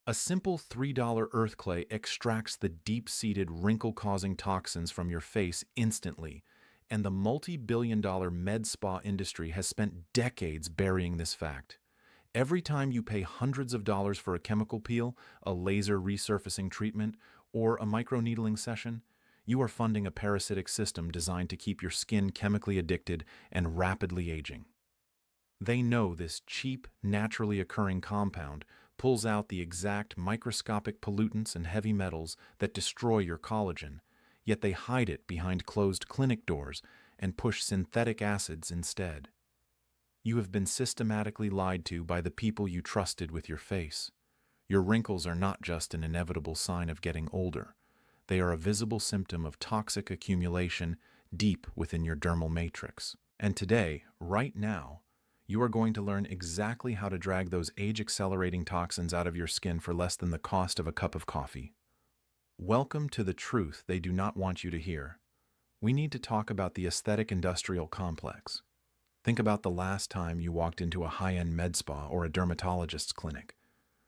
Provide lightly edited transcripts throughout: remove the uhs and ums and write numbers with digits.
A simple $3 earth clay extracts the deep-seated wrinkle-causing toxins from your face instantly, and the multi-billion-dollar med spa industry has spent decades burying this fact. Every time you pay hundreds of dollars for a chemical peel, a laser resurfacing treatment, or a microneedling session, you are funding a parasitic system designed to keep your skin chemically addicted and rapidly aging. They know this cheap, naturally occurring compound pulls out the exact microscopic pollutants and heavy metals that destroy your collagen, yet they hide it behind closed clinic doors and push synthetic acids instead. You have been systematically lied to by the people you trusted with your face. Your wrinkles are not just an inevitable sign of getting older. They are a visible symptom of toxic accumulation deep within your dermal matrix. And today, right now, you are going to learn exactly how to drag those age-accelerating toxins out of your skin for less than the cost of a cup of coffee. Welcome to the truth they do not want you to hear. We need to talk about the aesthetic industrial complex. Think about the last time you walked into a high-end med spa or a dermatologist's clinic.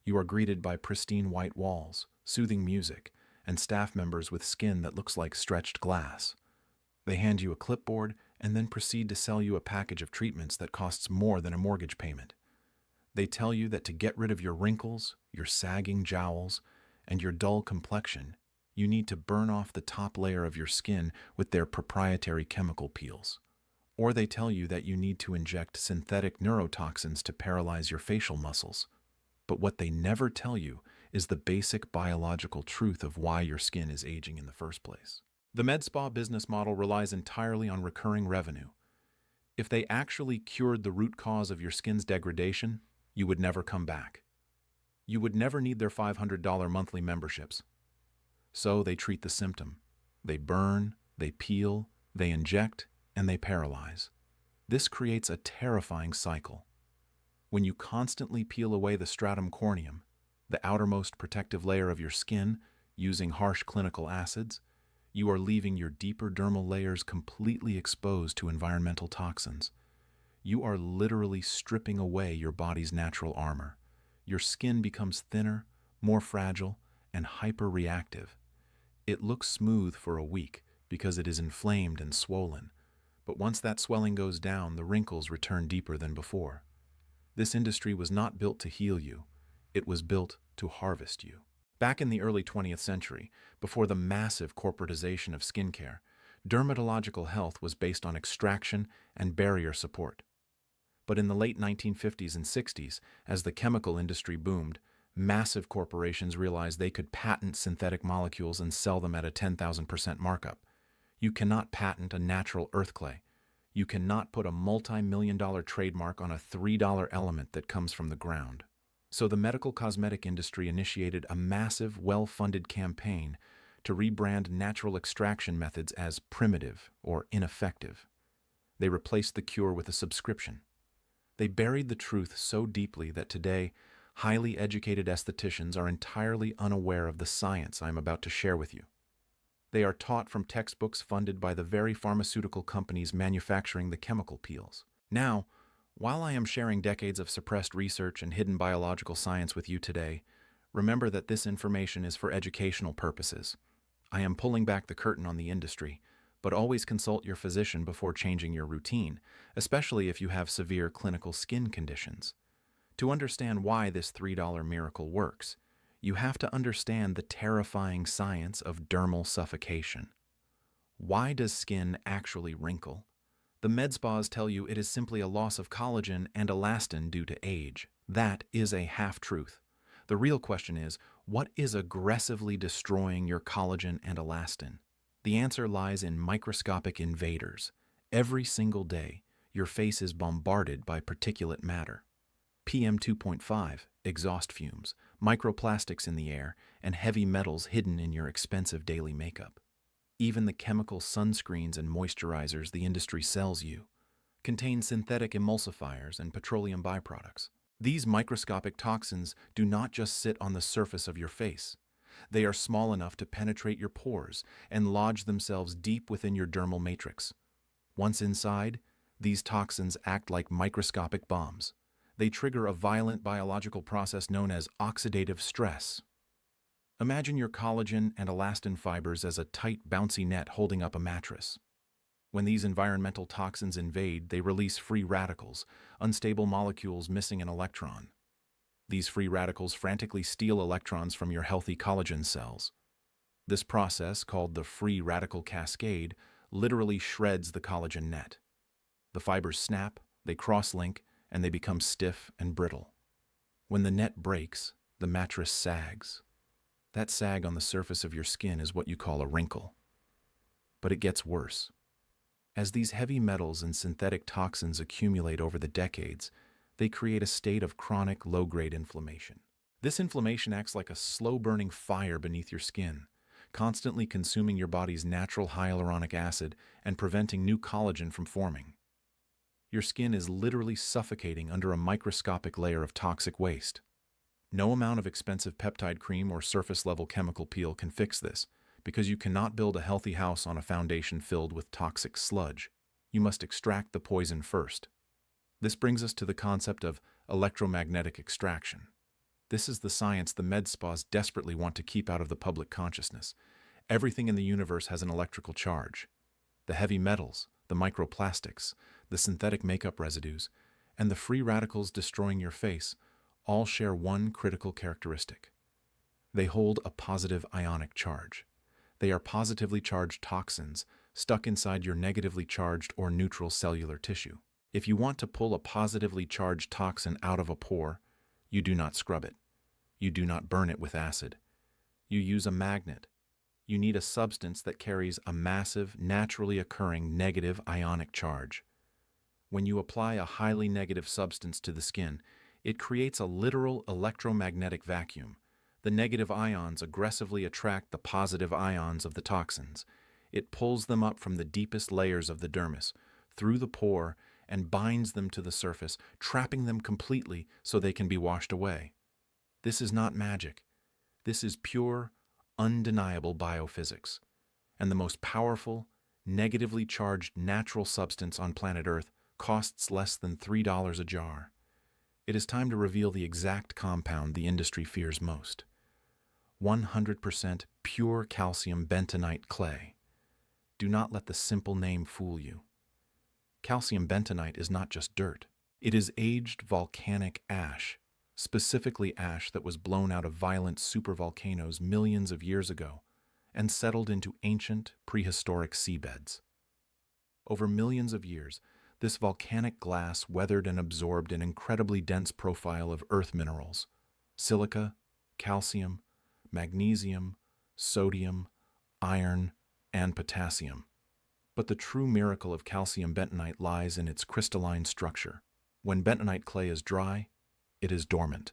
You are greeted by pristine white walls, soothing music, and staff members with skin that looks like stretched glass. They hand you a clipboard and then proceed to sell you a package of treatments that costs more than a mortgage payment. They tell you that to get rid of your wrinkles, your sagging jowls, and your dull complexion, you need to burn off the top layer of your skin with their proprietary chemical peels. Or they tell you that you need to inject synthetic neurotoxins to paralyze your facial muscles. But what they never tell you is the basic biological truth of why your skin is aging in the first place. The med spa business model relies entirely on recurring revenue. If they actually cured the root cause of your skin's degradation, you would never come back. You would never need their $500 monthly memberships. So they treat the symptom. They burn, they peel, they inject, and they paralyze. This creates a terrifying cycle. When you constantly peel away the stratum corneum, the outermost protective layer of your skin, using harsh clinical acids, you are leaving your deeper dermal layers completely exposed to environmental toxins. You are literally stripping away your body's natural armor. Your skin becomes thinner, more fragile, and hyper-reactive. It looks smooth for a week because it is inflamed and swollen, but once that swelling goes down, the wrinkles return deeper than before. This industry was not built to heal you. It was built to harvest you. Back in the early 20th century, before the massive corporatization of skincare, dermatological health was based on extraction and barrier support. But in the late 1950s and 60s, as the chemical industry boomed, massive corporations realized they could patent synthetic molecules and sell them at a 10,000% markup. You cannot patent a natural earth clay. You cannot put a multi-million-dollar trademark on a $3 element that comes from the ground. So the medical cosmetic industry initiated a massive, well-funded campaign to rebrand natural extraction methods as primitive or ineffective. They replaced the cure with a subscription. They buried the truth so deeply that today, highly educated estheticians are entirely unaware of the science I am about to share with you. They are taught from textbooks funded by the very pharmaceutical companies manufacturing the chemical peels. Now, while I am sharing decades of suppressed research and hidden biological science with you today, remember that this information is for educational purposes. I am pulling back the curtain on the industry, but always consult your physician before changing your routine, especially if you have severe clinical skin conditions. To understand why this $3 miracle works, you have to understand the terrifying science of dermal suffocation. Why does skin actually wrinkle? The med spas tell you it is simply a loss of collagen and elastin due to age. That is a half-truth. The real question is, what is aggressively destroying your collagen and elastin? The answer lies in microscopic invaders. Every single day, your face is bombarded by particulate matter. PM 2.5, exhaust fumes, microplastics in the air, and heavy metals hidden in your expensive daily makeup. Even the chemical sunscreens and moisturizers the industry sells you contain synthetic emulsifiers and petroleum byproducts. These microscopic toxins do not just sit on the surface of your face. They are small enough to penetrate your pores and lodge themselves deep within your dermal matrix. Once inside, these toxins act like microscopic bombs. They trigger a violent biological process known as oxidative stress. Imagine your collagen and elastin fibers as a tight, bouncy net holding up a mattress. When these environmental toxins invade, they release free radicals, unstable molecules missing an electron. These free radicals frantically steal electrons from your healthy collagen cells. This process, called the free radical cascade, literally shreds the collagen net. The fibers snap, they cross-link, and they become stiff and brittle. When the net breaks, the mattress sags. That sag on the surface of your skin is what you call a wrinkle. But it gets worse. As these heavy metals and synthetic toxins accumulate over the decades, they create a state of chronic low-grade inflammation. This inflammation acts like a slow-burning fire beneath your skin, constantly consuming your body's natural hyaluronic acid and preventing new collagen from forming. Your skin is literally suffocating under a microscopic layer of toxic waste. No amount of expensive peptide cream or surface-level chemical peel can fix this, because you cannot build a healthy house on a foundation filled with toxic sludge. You must extract the poison first. This brings us to the concept of electromagnetic extraction. This is the science the med spas desperately want to keep out of the public consciousness. Everything in the universe has an electrical charge. The heavy metals, the microplastics, the synthetic makeup residues, and the free radicals destroying your face all share one critical characteristic. They hold a positive ionic charge. They are positively charged toxins stuck inside your negatively charged or neutral cellular tissue. If you want to pull a positively charged toxin out of a pore, you do not scrub it. You do not burn it with acid. You use a magnet. You need a substance that carries a massive, naturally occurring negative ionic charge. When you apply a highly negative substance to the skin, it creates a literal electromagnetic vacuum. The negative ions aggressively attract the positive ions of the toxins. It pulls them up from the deepest layers of the dermis, through the pore, and binds them to the surface, trapping them completely so they can be washed away. This is not magic. This is pure, undeniable biophysics. And the most powerful, negatively charged natural substance on planet Earth costs less than $3 a jar. It is time to reveal the exact compound the industry fears most. 100% pure calcium bentonite clay. Do not let the simple name fool you. Calcium bentonite is not just dirt. It is aged volcanic ash, specifically ash that was blown out of violent supervolcanoes millions of years ago and settled into ancient, prehistoric seabeds. Over millions of years, this volcanic glass weathered and absorbed an incredibly dense profile of earth minerals: silica, calcium, magnesium, sodium, iron, and potassium. But the true miracle of calcium bentonite lies in its crystalline structure. When bentonite clay is dry, it is dormant.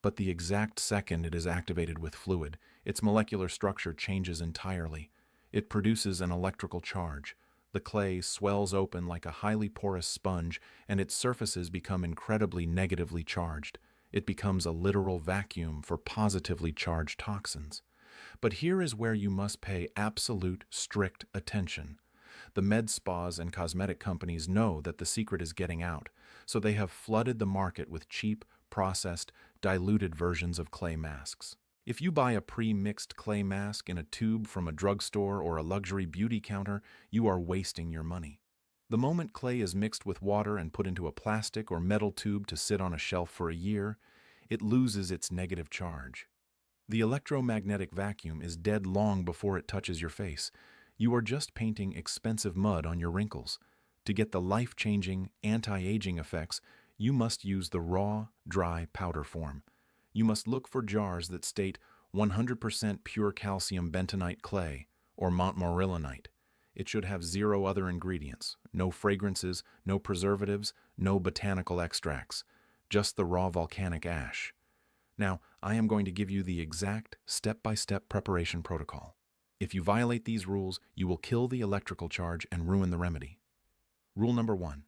But the exact second it is activated with fluid, its molecular structure changes entirely. It produces an electrical charge. The clay swells open like a highly porous sponge, and its surfaces become incredibly negatively charged. It becomes a literal vacuum for positively charged toxins. But here is where you must pay absolute, strict attention. The med spas and cosmetic companies know that the secret is getting out, so they have flooded the market with cheap, processed, diluted versions of clay masks. If you buy a pre-mixed clay mask in a tube from a drugstore or a luxury beauty counter, you are wasting your money. The moment clay is mixed with water and put into a plastic or metal tube to sit on a shelf for a year, it loses its negative charge. The electromagnetic vacuum is dead long before it touches your face. You are just painting expensive mud on your wrinkles. To get the life-changing, anti-aging effects, you must use the raw, dry powder form. You must look for jars that state 100% pure calcium bentonite clay or montmorillonite. It should have 0 other ingredients, no fragrances, no preservatives, no botanical extracts, just the raw volcanic ash. Now, I am going to give you the exact step-by-step preparation protocol. If you violate these rules, you will kill the electrical charge and ruin the remedy. Rule number 1.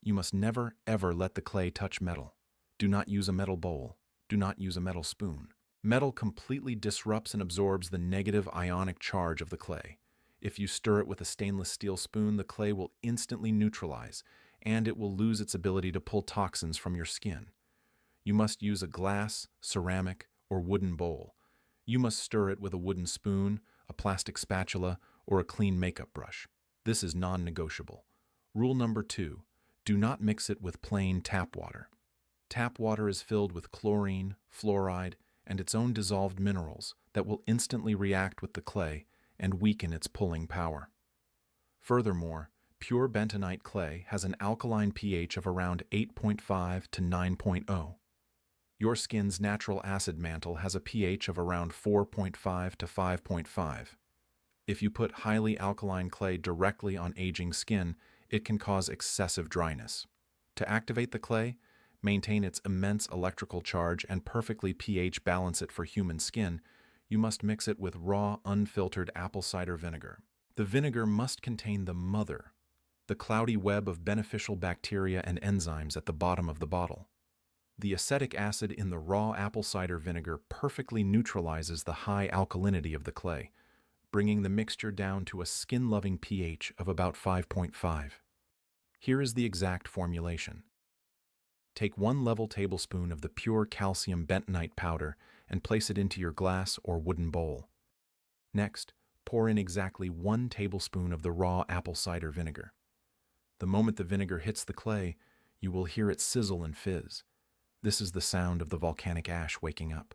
You must never, ever let the clay touch metal. Do not use a metal bowl. Do not use a metal spoon. Metal completely disrupts and absorbs the negative ionic charge of the clay. If you stir it with a stainless steel spoon, the clay will instantly neutralize, and it will lose its ability to pull toxins from your skin. You must use a glass, ceramic, or wooden bowl. You must stir it with a wooden spoon, a plastic spatula, or a clean makeup brush. This is non-negotiable. Rule number 2, do not mix it with plain tap water. Tap water is filled with chlorine, fluoride, and its own dissolved minerals that will instantly react with the clay and weaken its pulling power. Furthermore, pure bentonite clay has an alkaline pH of around 8.5 to 9.0. Your skin's natural acid mantle has a pH of around 4.5 to 5.5. If you put highly alkaline clay directly on aging skin, it can cause excessive dryness. To activate the clay, maintain its immense electrical charge, and perfectly pH balance it for human skin, you must mix it with raw, unfiltered apple cider vinegar. The vinegar must contain the mother, the cloudy web of beneficial bacteria and enzymes at the bottom of the bottle. The acetic acid in the raw apple cider vinegar perfectly neutralizes the high alkalinity of the clay, bringing the mixture down to a skin-loving pH of about 5.5. Here is the exact formulation. Take 1 level tablespoon of the pure calcium bentonite powder and place it into your glass or wooden bowl. Next, pour in exactly 1 tablespoon of the raw apple cider vinegar. The moment the vinegar hits the clay, you will hear it sizzle and fizz. This is the sound of the volcanic ash waking up.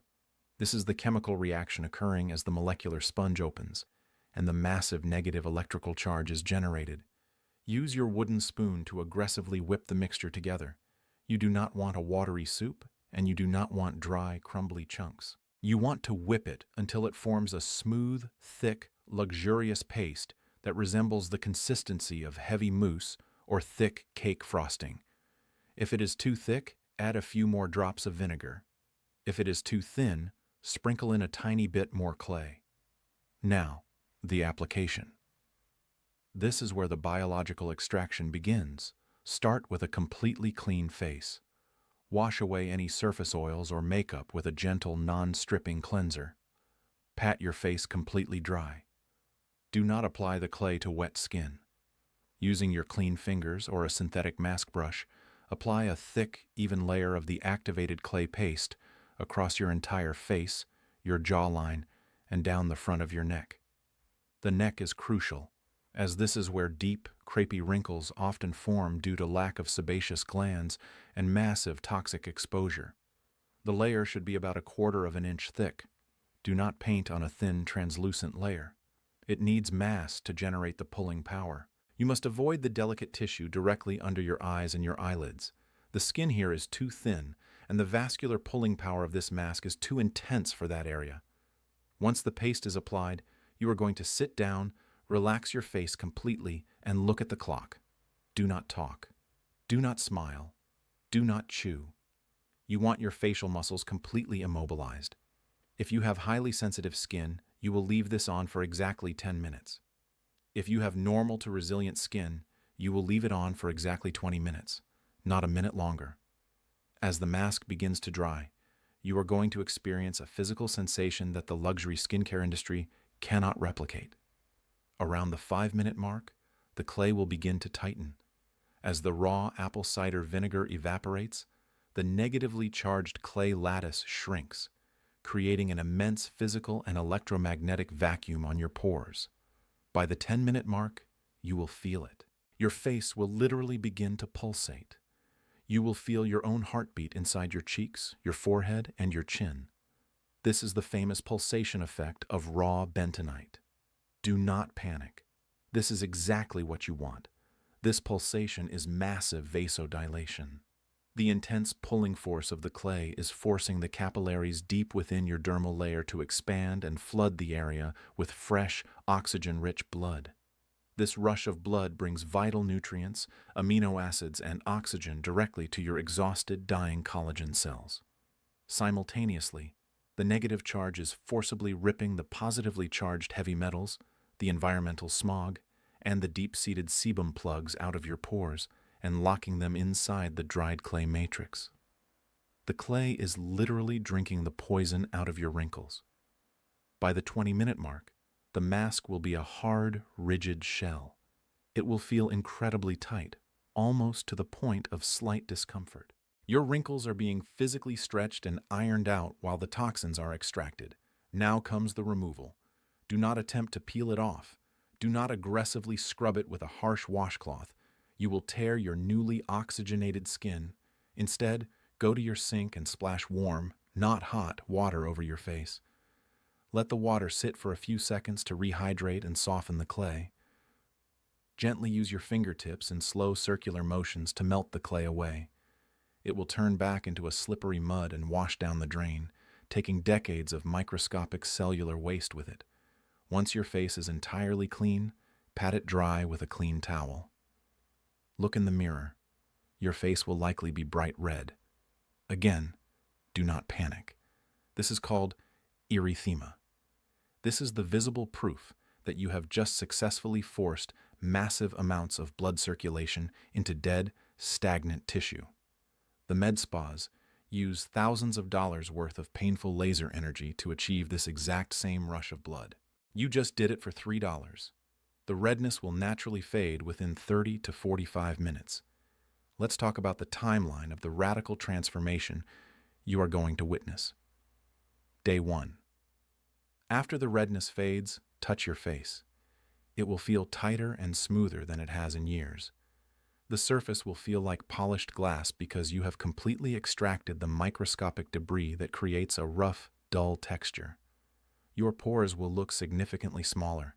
This is the chemical reaction occurring as the molecular sponge opens, and the massive negative electrical charge is generated. Use your wooden spoon to aggressively whip the mixture together. You do not want a watery soup, and you do not want dry, crumbly chunks. You want to whip it until it forms a smooth, thick, luxurious paste that resembles the consistency of heavy mousse or thick cake frosting. If it is too thick, add a few more drops of vinegar. If it is too thin, sprinkle in a tiny bit more clay. Now, the application. This is where the biological extraction begins. Start with a completely clean face. Wash away any surface oils or makeup with a gentle, non-stripping cleanser. Pat your face completely dry. Do not apply the clay to wet skin. Using your clean fingers or a synthetic mask brush, apply a thick, even layer of the activated clay paste across your entire face, your jawline, and down the front of your neck. The neck is crucial, as this is where deep, crepey wrinkles often form due to lack of sebaceous glands and massive toxic exposure. The layer should be about 1/4 of an inch thick. Do not paint on a thin, translucent layer. It needs mass to generate the pulling power. You must avoid the delicate tissue directly under your eyes and your eyelids. The skin here is too thin, and the vascular pulling power of this mask is too intense for that area. Once the paste is applied, you are going to sit down, relax your face completely, and look at the clock. Do not talk. Do not smile. Do not chew. You want your facial muscles completely immobilized. If you have highly sensitive skin, you will leave this on for exactly 10 minutes. If you have normal to resilient skin, you will leave it on for exactly 20 minutes, not a minute longer. As the mask begins to dry, you are going to experience a physical sensation that the luxury skincare industry cannot replicate. Around the 5-minute mark, the clay will begin to tighten. As the raw apple cider vinegar evaporates, the negatively charged clay lattice shrinks, creating an immense physical and electromagnetic vacuum on your pores. By the 10-minute mark, you will feel it. Your face will literally begin to pulsate. You will feel your own heartbeat inside your cheeks, your forehead, and your chin. This is the famous pulsation effect of raw bentonite. Do not panic. This is exactly what you want. This pulsation is massive vasodilation. The intense pulling force of the clay is forcing the capillaries deep within your dermal layer to expand and flood the area with fresh, oxygen-rich blood. This rush of blood brings vital nutrients, amino acids, and oxygen directly to your exhausted, dying collagen cells. Simultaneously, the negative charge is forcibly ripping the positively charged heavy metals, the environmental smog, and the deep-seated sebum plugs out of your pores and locking them inside the dried clay matrix. The clay is literally drinking the poison out of your wrinkles. By the 20-minute mark, the mask will be a hard, rigid shell. It will feel incredibly tight, almost to the point of slight discomfort. Your wrinkles are being physically stretched and ironed out while the toxins are extracted. Now comes the removal. Do not attempt to peel it off. Do not aggressively scrub it with a harsh washcloth. You will tear your newly oxygenated skin. Instead, go to your sink and splash warm, not hot, water over your face. Let the water sit for a few seconds to rehydrate and soften the clay. Gently use your fingertips in slow circular motions to melt the clay away. It will turn back into a slippery mud and wash down the drain, taking decades of microscopic cellular waste with it. Once your face is entirely clean, pat it dry with a clean towel. Look in the mirror. Your face will likely be bright red. Again, do not panic. This is called erythema. This is the visible proof that you have just successfully forced massive amounts of blood circulation into dead, stagnant tissue. The med spas use thousands of dollars worth of painful laser energy to achieve this exact same rush of blood. You just did it for $3. The redness will naturally fade within 30 to 45 minutes. Let's talk about the timeline of the radical transformation you are going to witness. Day 1. After the redness fades, touch your face. It will feel tighter and smoother than it has in years. The surface will feel like polished glass because you have completely extracted the microscopic debris that creates a rough, dull texture. Your pores will look significantly smaller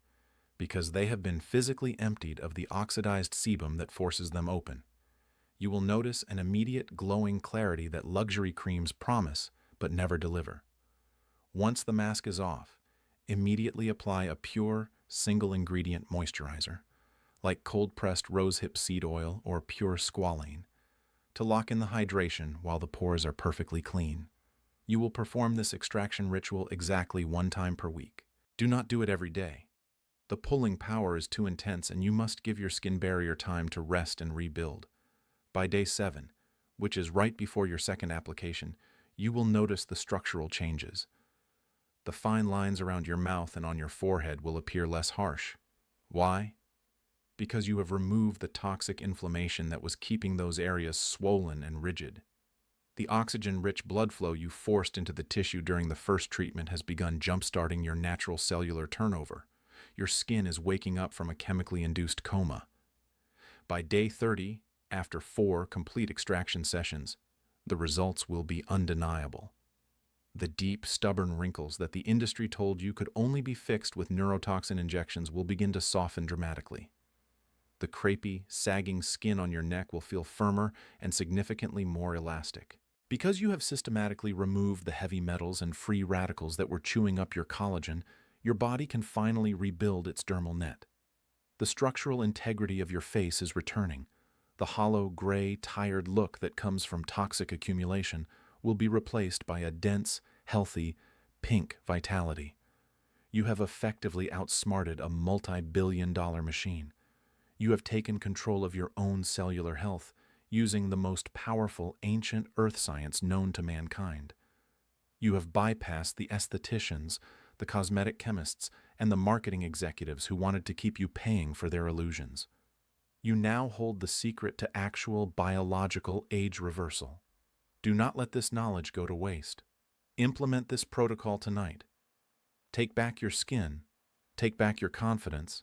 because they have been physically emptied of the oxidized sebum that forces them open. You will notice an immediate glowing clarity that luxury creams promise but never deliver. Once the mask is off, immediately apply a pure, single-ingredient moisturizer, like cold-pressed rosehip seed oil or pure squalane, to lock in the hydration while the pores are perfectly clean. You will perform this extraction ritual exactly 1 time per week. Do not do it every day. The pulling power is too intense and you must give your skin barrier time to rest and rebuild. By day 7, which is right before your second application, you will notice the structural changes. The fine lines around your mouth and on your forehead will appear less harsh. Why? Because you have removed the toxic inflammation that was keeping those areas swollen and rigid. The oxygen-rich blood flow you forced into the tissue during the first treatment has begun jump-starting your natural cellular turnover. Your skin is waking up from a chemically induced coma. By day 30, after 4 complete extraction sessions, the results will be undeniable. The deep, stubborn wrinkles that the industry told you could only be fixed with neurotoxin injections will begin to soften dramatically. The crepey, sagging skin on your neck will feel firmer and significantly more elastic. Because you have systematically removed the heavy metals and free radicals that were chewing up your collagen, your body can finally rebuild its dermal net. The structural integrity of your face is returning. The hollow, gray, tired look that comes from toxic accumulation will be replaced by a dense, healthy, pink vitality. You have effectively outsmarted a multi-billion-dollar machine. You have taken control of your own cellular health using the most powerful ancient earth science known to mankind. You have bypassed the estheticians, the cosmetic chemists, and the marketing executives who wanted to keep you paying for their illusions. You now hold the secret to actual biological age reversal. Do not let this knowledge go to waste. Implement this protocol tonight. Take back your skin, take back your confidence,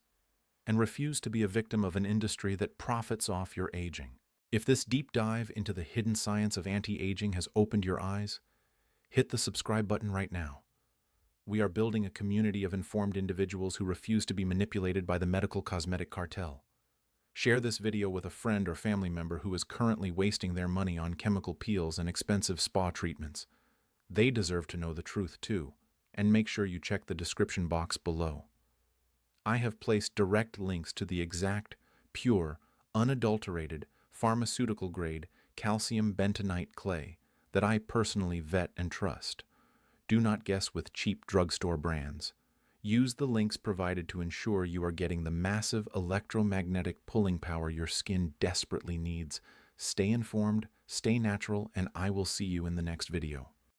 and refuse to be a victim of an industry that profits off your aging. If this deep dive into the hidden science of anti-aging has opened your eyes, hit the subscribe button right now. We are building a community of informed individuals who refuse to be manipulated by the medical cosmetic cartel. Share this video with a friend or family member who is currently wasting their money on chemical peels and expensive spa treatments. They deserve to know the truth too, and make sure you check the description box below. I have placed direct links to the exact, pure, unadulterated, pharmaceutical-grade calcium bentonite clay that I personally vet and trust. Do not guess with cheap drugstore brands. Use the links provided to ensure you are getting the massive electromagnetic pulling power your skin desperately needs. Stay informed, stay natural, and I will see you in the next video.